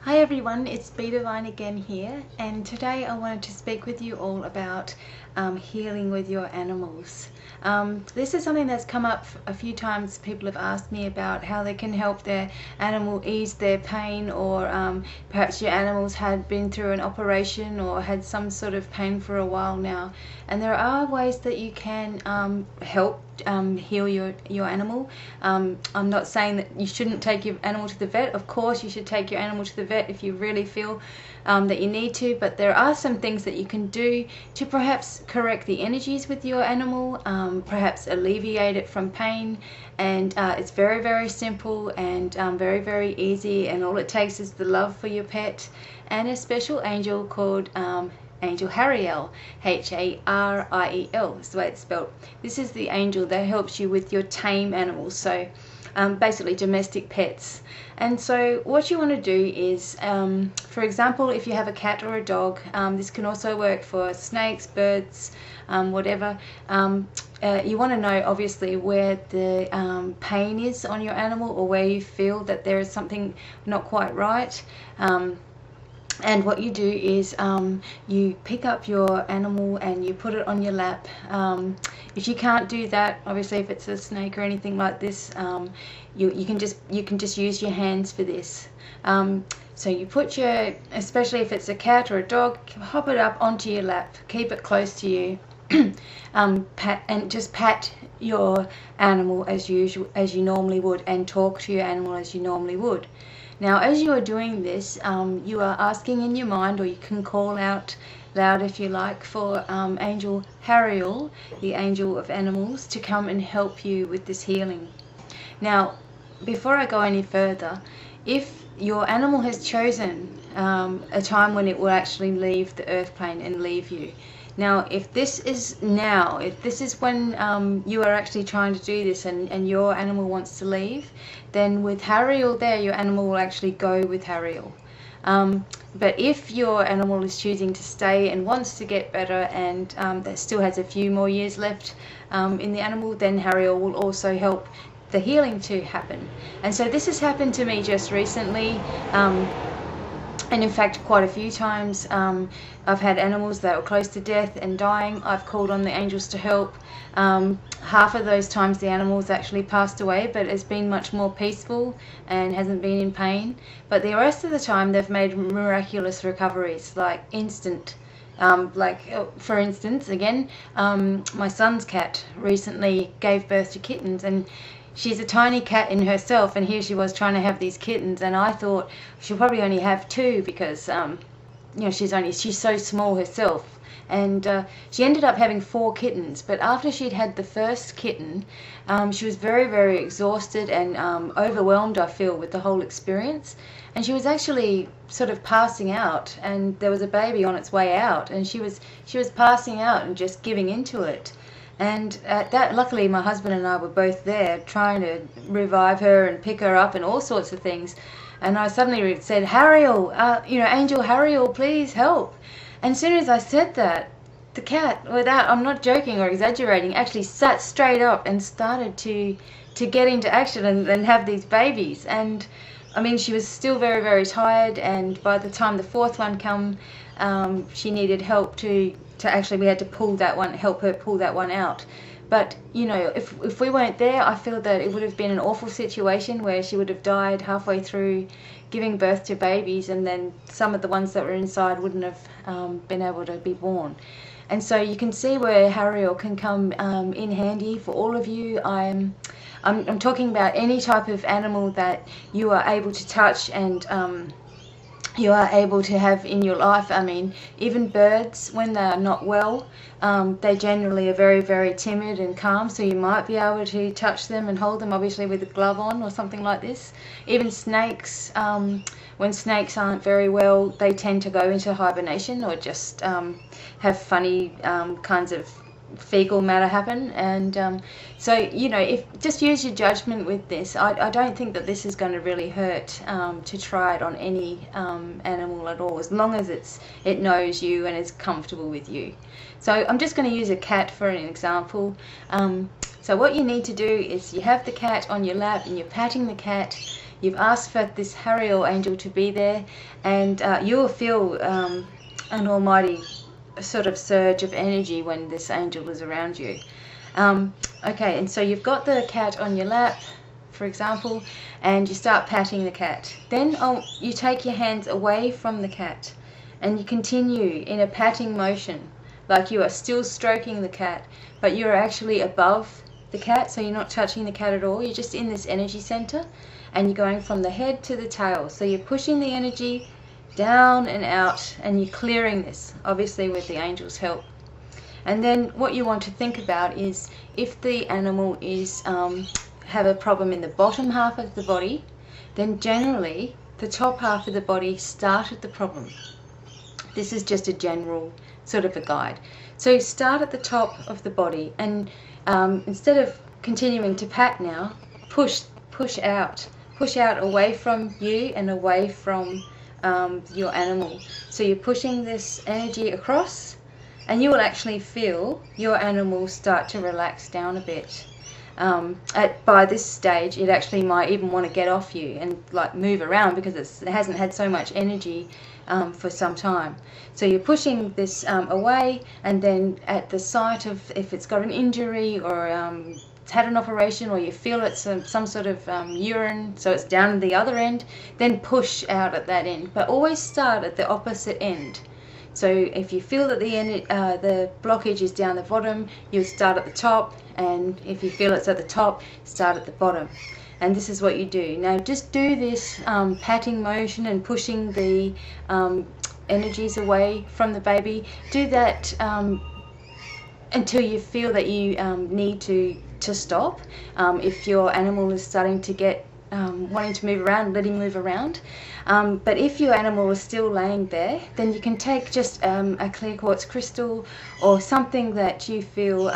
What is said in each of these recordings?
Hi everyone, it's BDevine again here, and today I wanted to speak with you all about healing with your animals. This is something that's come up a few times. People have asked me about how they can help their animal ease their pain, or perhaps your animals had been through an operation or had some sort of pain for a while now. And there are ways that you can help heal your animal. I'm not saying that you shouldn't take your animal to the vet. Of course you should take your animal to the vet if you really feel that you need to, but there are some things that you can do to perhaps correct the energies with your animal, perhaps alleviate it from pain. And it's very, very simple and very, very easy, and all it takes is the love for your pet and a special angel called Angel Hariel, Hariel is the way it's spelled. This is the angel that helps you with your tame animals, so basically domestic pets. And so what you want to do is, for example, if you have a cat or a dog, this can also work for snakes, birds, whatever. You want to know obviously where the pain is on your animal, or where you feel that there is something not quite right. And what you do is you pick up your animal and you put it on your lap. If you can't do that, obviously if it's a snake or anything like this, you can just use your hands for this. So you put your, especially if it's a cat or a dog, hop it up onto your lap, keep it close to you, just pat your animal as usual, as you normally would, and talk to your animal as you normally would. Now, as you are doing this, you are asking in your mind, or you can call out loud if you like, for Angel Hariel, the angel of animals, to come and help you with this healing. Now, before I go any further, if your animal has chosen a time when it will actually leave the earth plane and leave you. Now, if this is when you are actually trying to do this, and your animal wants to leave, then with Hariel there, your animal will actually go with Hariel. But if your animal is choosing to stay and wants to get better, and that still has a few more years left in the animal, then Hariel will also help the healing to happen. And so this has happened to me just recently. And in fact, quite a few times. I've had animals that were close to death and dying. I've called on the angels to help. Half of those times the animals actually passed away, but it's been much more peaceful and hasn't been in pain. But the rest of the time they've made miraculous recoveries, like instant. For instance, again, my son's cat recently gave birth to kittens, and she's a tiny cat in herself, and here she was trying to have these kittens, and I thought she'll probably only have two because you know, she's so small herself. And she ended up having 4 kittens, but after she'd had the first kitten, she was very, very exhausted and overwhelmed, I feel, with the whole experience. And she was actually sort of passing out, and there was a baby on its way out, and she was passing out and just giving into it. And at that, luckily my husband and I were both there trying to revive her and pick her up and all sorts of things. And I suddenly said, Hariel, you know, Angel Hariel, please help. And as soon as I said that, the cat, without, I'm not joking or exaggerating, actually sat straight up and started to get into action and have these babies. And I mean, she was still very, very tired, and by the time the 4th one came, she needed help to actually, we had to help her pull that one out. But you know, if we weren't there, I feel that it would have been an awful situation where she would have died halfway through giving birth to babies, and then some of the ones that were inside wouldn't have been able to be born. And so you can see where Hariel can come in handy for all of you. I'm talking about any type of animal that you are able to touch and you are able to have in your life. I mean, even birds, when they are not well, they generally are very, very timid and calm, so you might be able to touch them and hold them, obviously with a glove on or something like this. Even snakes, when snakes aren't very well, they tend to go into hibernation, or just have funny kinds of fecal matter happen. And so, you know, just use your judgment with this. I don't think that this is going to really hurt to try it on any animal at all, as long as it knows you and is comfortable with you. So I'm just going to use a cat for an example. So what you need to do is, you have the cat on your lap and you're patting the cat. You've asked for this Hariel angel to be there, and you will feel an almighty sort of surge of energy when this angel is around you. Okay, and so you've got the cat on your lap, for example, and you start patting the cat. Then you take your hands away from the cat and you continue in a patting motion, like you are still stroking the cat, but you're actually above the cat, so you're not touching the cat at all. You're just in this energy center, and you're going from the head to the tail. So you're pushing the energy down and out, and you're clearing this, obviously with the angel's help. And then what you want to think about is if the animal is have a problem in the bottom half of the body, then generally the top half of the body started the problem. This is just a general sort of a guide. So start at the top of the body, and instead of continuing to pat now, push out away from you and away from your animal. So you're pushing this energy across, and you will actually feel your animal start to relax down a bit. By this stage, it actually might even want to get off you and like move around because it hasn't had so much energy for some time. So you're pushing this away, and then at the site of, if it's got an injury or it's had an operation, or you feel it's some sort of urine, so it's down at the other end, then push out at that end, but always start at the opposite end. So if you feel that the blockage is down the bottom, you start at the top, and if you feel it's at the top, start at the bottom. And this is what you do. Now just do this patting motion and pushing the energies away from the baby. Do that until you feel that you need to stop. If your animal is starting to get wanting to move around, let him move around. But if your animal is still laying there, then you can take just a clear quartz crystal or something that you feel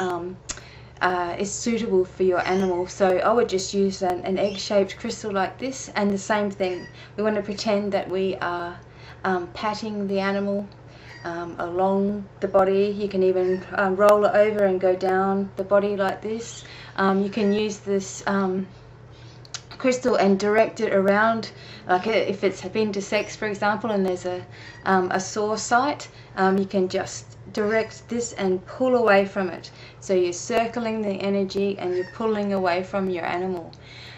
is suitable for your animal. So I would just use an egg-shaped crystal like this, and the same thing. We want to pretend that we are patting the animal along the body. You can even roll it over and go down the body like this. You can use this crystal and direct it around, like if it's been to sex, for example, and there's a sore site, you can just direct this and pull away from it. So you're circling the energy and you're pulling away from your animal.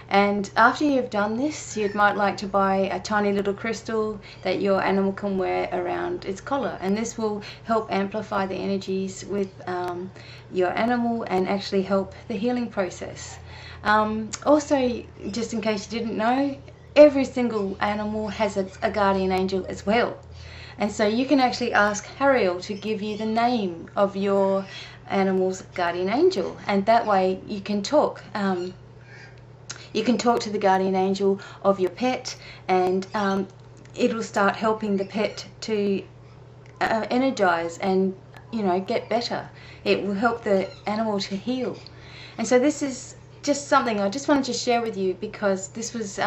And after you've done this, you might like to buy a tiny little crystal that your animal can wear around its collar, and this will help amplify the energies with your animal and actually help the healing process. Also, just in case you didn't know, every single animal has a guardian angel as well. And so you can actually ask Hariel to give you the name of your animal's guardian angel, and that way you can talk. You can talk to the guardian angel of your pet, and it'll start helping the pet to energize and, you know, get better. It will help the animal to heal. And so this is just something I just wanted to share with you, because this was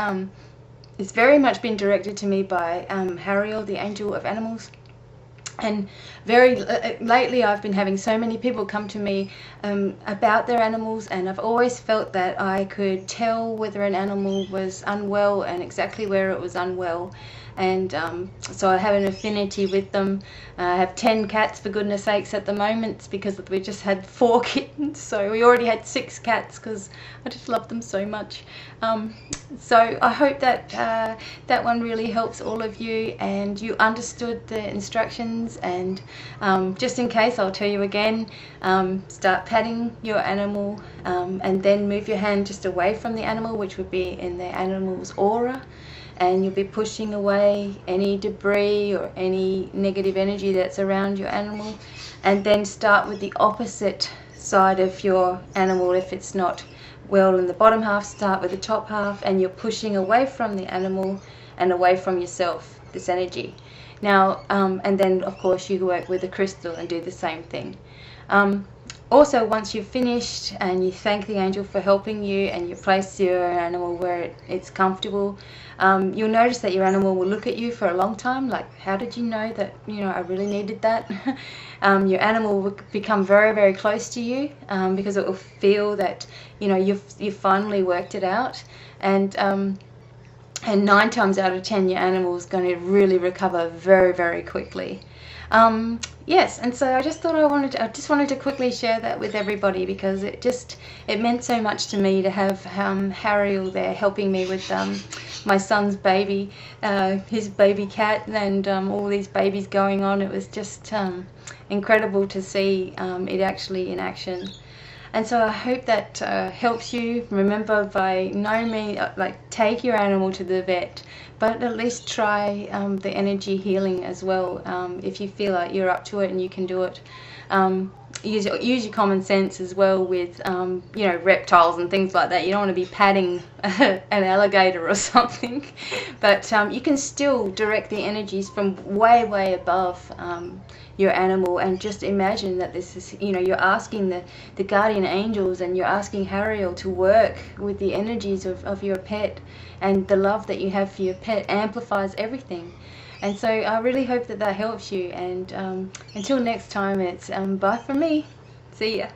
it's very much been directed to me by Hariel, the angel of animals. And very lately I've been having so many people come to me about their animals, and I've always felt that I could tell whether an animal was unwell and exactly where it was unwell. And so I have an affinity with them. I have 10 cats, for goodness sakes, at the moment, because we just had 4 kittens, so we already had 6 cats because I just love them so much. So I hope that that one really helps all of you and you understood the instructions. And just in case, I'll tell you again, start patting your animal and then move your hand just away from the animal, which would be in the animal's aura. And you'll be pushing away any debris or any negative energy that's around your animal. And then start with the opposite side of your animal. If it's not well in the bottom half, start with the top half, and you're pushing away from the animal and away from yourself, this energy. Now, and then of course you work with a crystal and do the same thing. Also, once you've finished and you thank the angel for helping you and you place your animal where it's comfortable, you'll notice that your animal will look at you for a long time, like, how did you know that, you know, I really needed that? Your animal will become very, very close to you because it will feel that, you know, you've finally worked it out. And and 9 times out of 10 your animal is going to really recover very, very quickly. Yes, and so I just thought I just wanted to quickly share that with everybody, because it meant so much to me to have Harriel there helping me with my son's baby, his baby cat, and all these babies going on. It was just incredible to see it actually in action. And so I hope that helps you. Remember, by no means, take your animal to the vet, but at least try the energy healing as well, if you feel like you're up to it and you can do it. Use your common sense as well with, you know, reptiles and things like that. You don't want to be patting an alligator or something, but you can still direct the energies from way, way above your animal, and just imagine that this is, you know, you're asking the guardian angels, and you're asking Harriel to work with the energies of your pet, and the love that you have for your pet amplifies everything. And so I really hope that helps you, and until next time, it's bye from me. See ya.